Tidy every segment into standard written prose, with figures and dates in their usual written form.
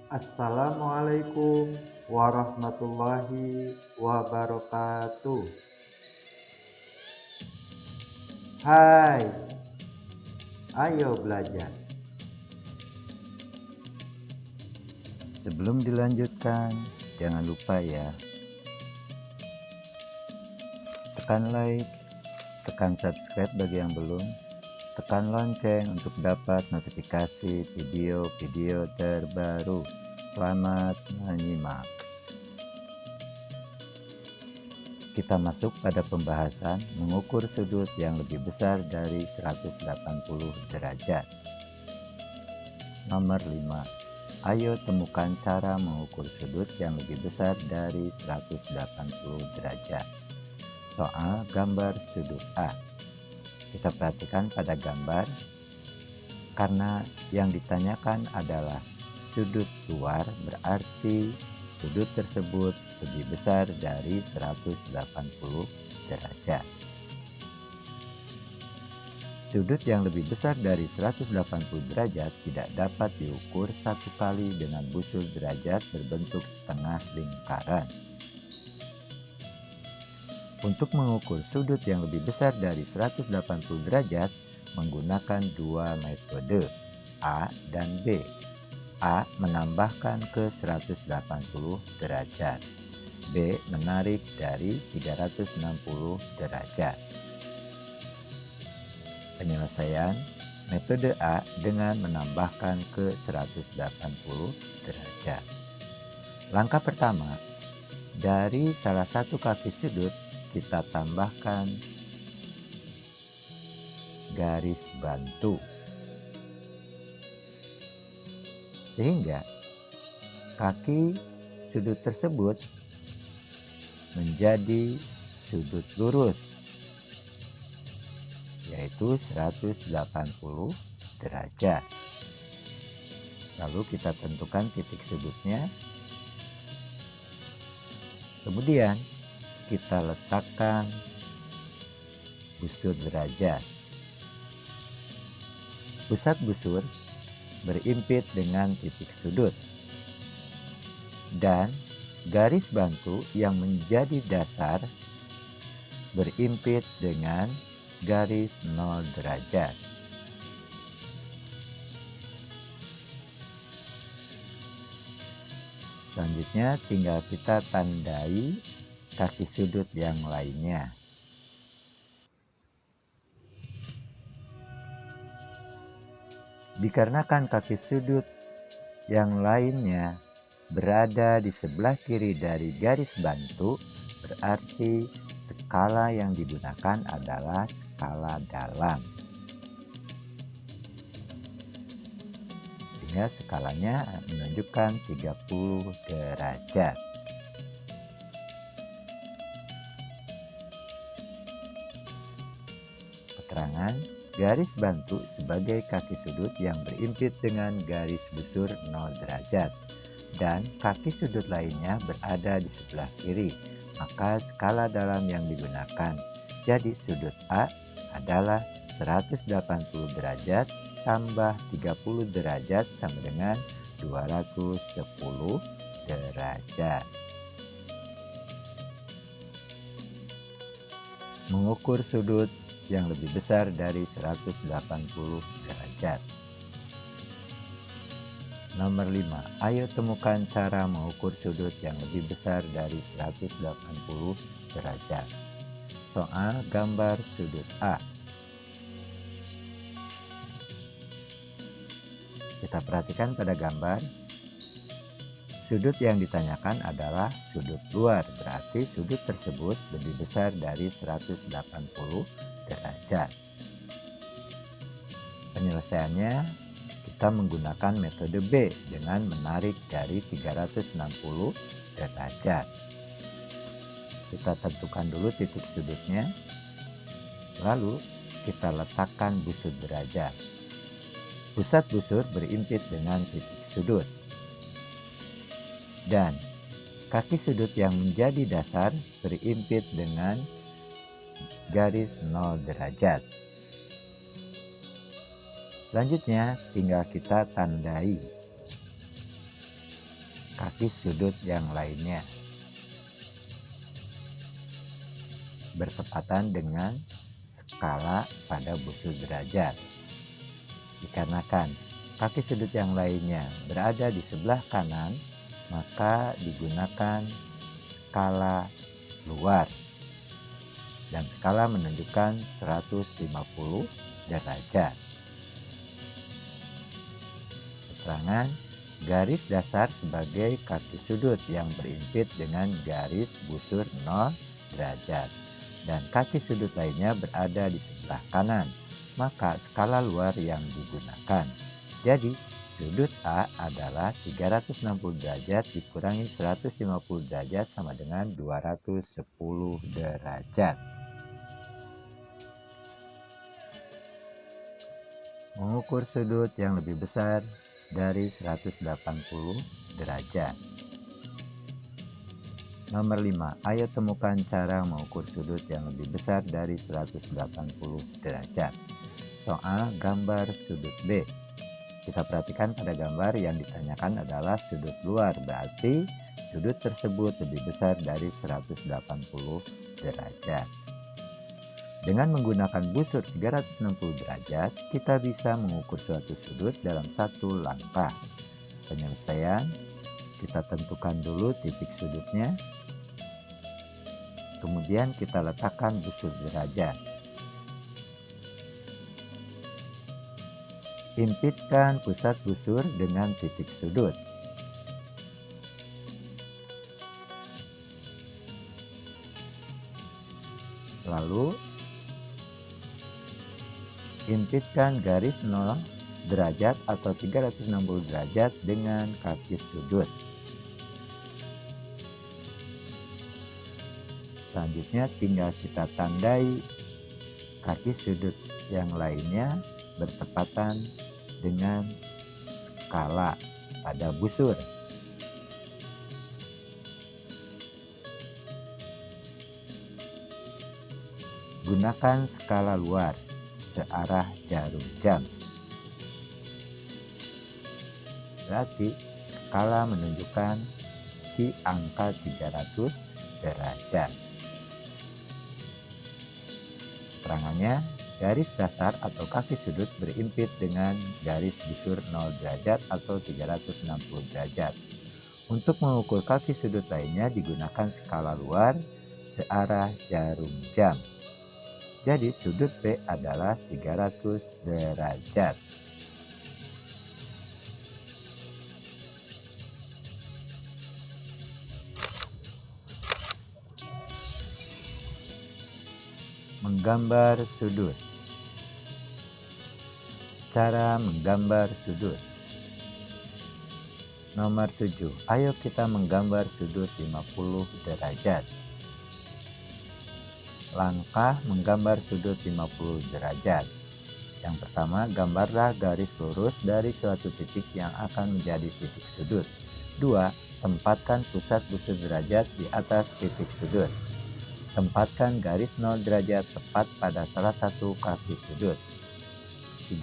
Assalamualaikum warahmatullahi wabarakatuh. Hai, ayo belajar. Sebelum dilanjutkan, jangan lupa ya, tekan like, tekan subscribe bagi yang belum, tekan lonceng untuk dapat notifikasi video-video terbaru. Selamat menyimak. Kita masuk pada pembahasan mengukur sudut yang lebih besar dari 180 derajat. Nomor 5. Ayo temukan cara mengukur sudut yang lebih besar dari 180 derajat. Soal gambar sudut A. Kita perhatikan pada gambar, karena yang ditanyakan adalah sudut luar, berarti sudut tersebut lebih besar dari 180 derajat. Sudut yang lebih besar dari 180 derajat tidak dapat diukur satu kali dengan busur derajat berbentuk setengah lingkaran. Untuk mengukur sudut yang lebih besar dari 180 derajat menggunakan dua metode, A dan B. A menambahkan ke 180 derajat, B menarik dari 360 derajat. Penyelesaian metode A dengan menambahkan ke 180 derajat. Langkah pertama, dari salah satu kaki sudut kita tambahkan garis bantu, sehingga kaki sudut tersebut menjadi sudut lurus, yaitu 180 derajat. Lalu kita tentukan titik sudutnya. Kemudian kita letakkan busur derajat. Pusat busur berimpit dengan titik sudut, dan garis bantu yang menjadi dasar berimpit dengan garis 0 derajat. Selanjutnya tinggal kita tandai kaki sudut yang lainnya. Dikarenakan kaki sudut yang lainnya berada di sebelah kiri dari garis bantu, berarti skala yang digunakan adalah skala dalam. Sehingga skalanya menunjukkan 30 derajat. Keterangan garis bantu sebagai kaki sudut yang berimpit dengan garis busur 0 derajat, dan kaki sudut lainnya berada di sebelah kiri, maka skala dalam yang digunakan. Jadi sudut A adalah 180 derajat tambah 30 derajat sama dengan 210 derajat. Mengukur sudut yang lebih besar dari 180 derajat. Nomor 5. Ayo temukan cara mengukur sudut yang lebih besar dari 180 derajat. Soal gambar sudut A. Kita perhatikan pada gambar, sudut yang ditanyakan adalah sudut luar, berarti sudut tersebut lebih besar dari 180 derajat. Penyelesaiannya, kita menggunakan metode B dengan menarik dari 360 derajat. Kita tentukan dulu titik sudutnya, lalu kita letakkan busur derajat. Pusat busur berimpit dengan titik sudut, dan kaki sudut yang menjadi dasar berimpit dengan garis 0 derajat. Selanjutnya tinggal kita tandai. kaki sudut yang lainnya bertepatan dengan skala pada busur derajat. Dikarenakan kaki sudut yang lainnya berada di sebelah kanan, maka digunakan skala luar, dan skala menunjukkan 150 derajat. Keterangan garis dasar sebagai kaki sudut yang berimpit dengan garis busur 0 derajat, dan kaki sudut lainnya berada di sebelah kanan, maka skala luar yang digunakan. Jadi sudut A adalah 360 derajat dikurangi 150 derajat sama dengan 210 derajat. Mengukur sudut yang lebih besar dari 180 derajat. Nomor 5. Ayo temukan cara mengukur sudut yang lebih besar dari 180 derajat. Soal gambar sudut B. Kita perhatikan pada gambar yang ditanyakan adalah sudut luar, berarti sudut tersebut lebih besar dari 180 derajat. Dengan menggunakan busur 360 derajat, kita bisa mengukur suatu sudut dalam satu langkah. Penyelesaian, kita tentukan dulu titik sudutnya, kemudian kita letakkan busur derajat. Impitkan pusat busur dengan titik sudut. Lalu impitkan garis 0 derajat atau 360 derajat dengan kaki sudut. Selanjutnya tinggal kita tandai kaki sudut yang lainnya bertepatan dengan skala pada busur. Gunakan skala luar searah jarum jam. Berarti skala menunjukkan di angka 300 derajat. Keterangannya, garis dasar atau kaki sudut berimpit dengan garis busur 0 derajat atau 360 derajat. Untuk mengukur kaki sudut lainnya digunakan skala luar searah jarum jam. Jadi sudut B adalah 300 derajat. Menggambar sudut. Cara menggambar sudut. Nomor 7. Ayo kita menggambar sudut 50 derajat. Langkah menggambar sudut 50 derajat. Yang pertama, gambarlah garis lurus dari suatu titik yang akan menjadi titik sudut. 2. Tempatkan pusat busur derajat di atas titik sudut. Tempatkan garis 0 derajat tepat pada salah satu kaki sudut.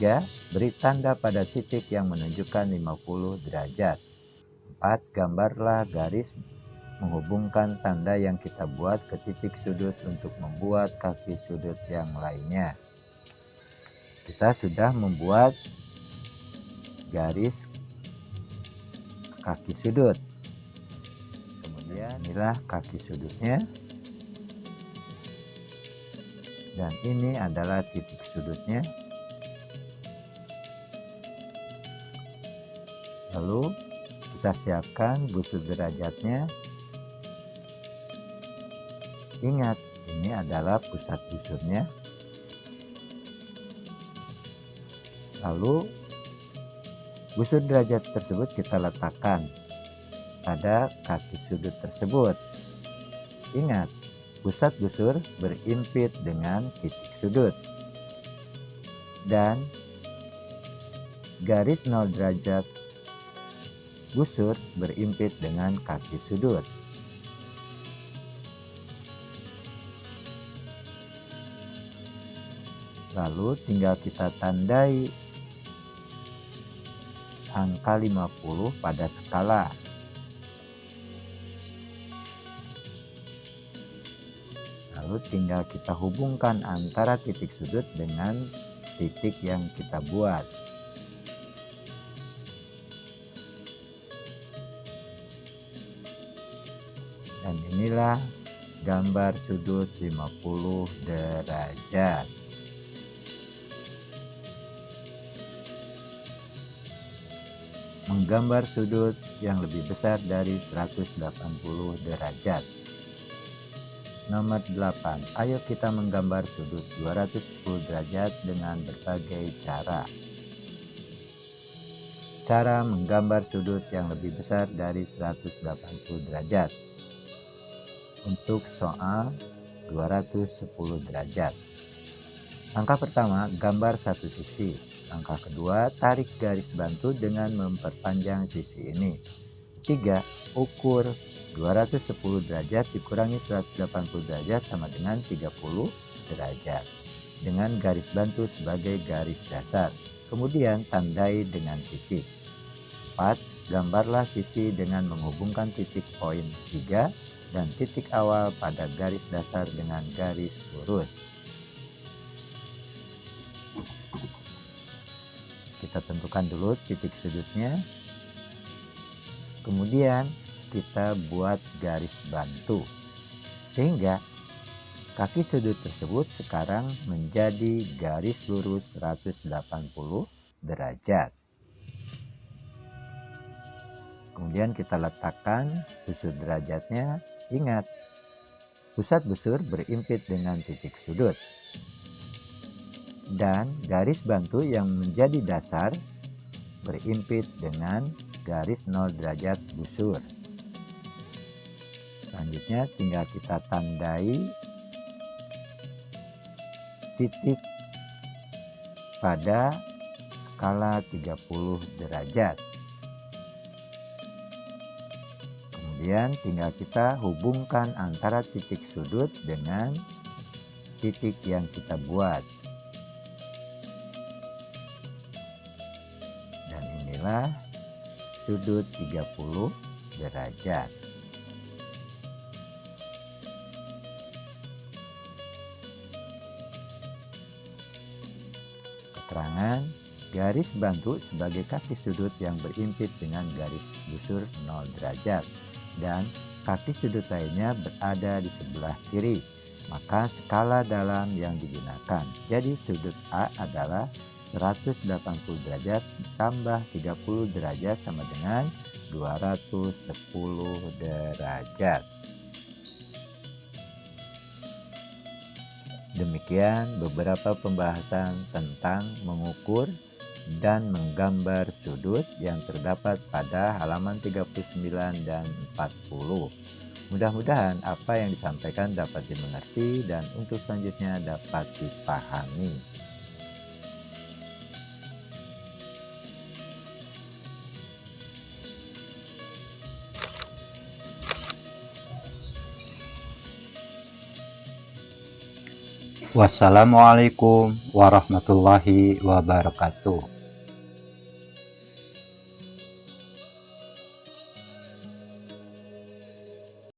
3. Beri tanda pada titik yang menunjukkan 50 derajat. 4. Gambarlah garis menghubungkan tanda yang kita buat ke titik sudut untuk membuat kaki sudut yang lainnya. Kita sudah membuat garis kaki sudut. Kemudian inilah kaki sudutnya. Dan ini adalah titik sudutnya. Lalu kita siapkan busur derajatnya. Ingat, ini adalah pusat busurnya. Lalu busur derajat tersebut kita letakkan pada kaki sudut tersebut. Ingat, pusat busur berimpit dengan titik sudut. Dan garis 0 derajat busur berimpit dengan kaki sudut. Lalu tinggal kita tandai angka 50 pada skala. Lalu tinggal kita hubungkan antara titik sudut dengan titik yang kita buat. Dan inilah gambar sudut 50 derajat. Menggambar sudut yang lebih besar dari 180 derajat. Nomor 8. Ayo kita menggambar sudut 210 derajat dengan berbagai cara. Cara menggambar sudut yang lebih besar dari 180 derajat. Untuk soal 210 derajat. Langkah pertama, gambar satu sisi. Langkah kedua, tarik garis bantu dengan memperpanjang sisi ini. 3. Ukur 210 derajat dikurangi 180 derajat sama dengan 30 derajat. Dengan garis bantu sebagai garis dasar. Kemudian tandai dengan titik. 4. Gambarlah sisi dengan menghubungkan titik poin 3 dan titik awal pada garis dasar dengan garis lurus. Kita tentukan dulu titik sudutnya. Kemudian kita buat garis bantu. Sehingga kaki sudut tersebut sekarang menjadi garis lurus 180 derajat. Kemudian kita letakkan busur derajatnya. Ingat, pusat busur berimpit dengan titik sudut. Dan garis bantu yang menjadi dasar berimpit dengan garis 0 derajat busur. Selanjutnya tinggal kita tandai titik pada skala 30 derajat. Kemudian tinggal kita hubungkan antara titik sudut dengan titik yang kita buat. Dan inilah sudut 30 derajat. Keterangan, garis bantu sebagai kaki sudut yang berimpit dengan garis busur 0 derajat dan kaki sudut lainnya berada di sebelah kiri, maka skala dalam yang digunakan. Jadi sudut A adalah 180 derajat tambah 30 derajat sama dengan 210 derajat. Demikian beberapa pembahasan tentang mengukur dan menggambar sudut yang terdapat pada halaman 39 dan 40. Mudah-mudahan apa yang disampaikan dapat dimengerti dan untuk selanjutnya dapat dipahami. Wassalamualaikum warahmatullahi wabarakatuh.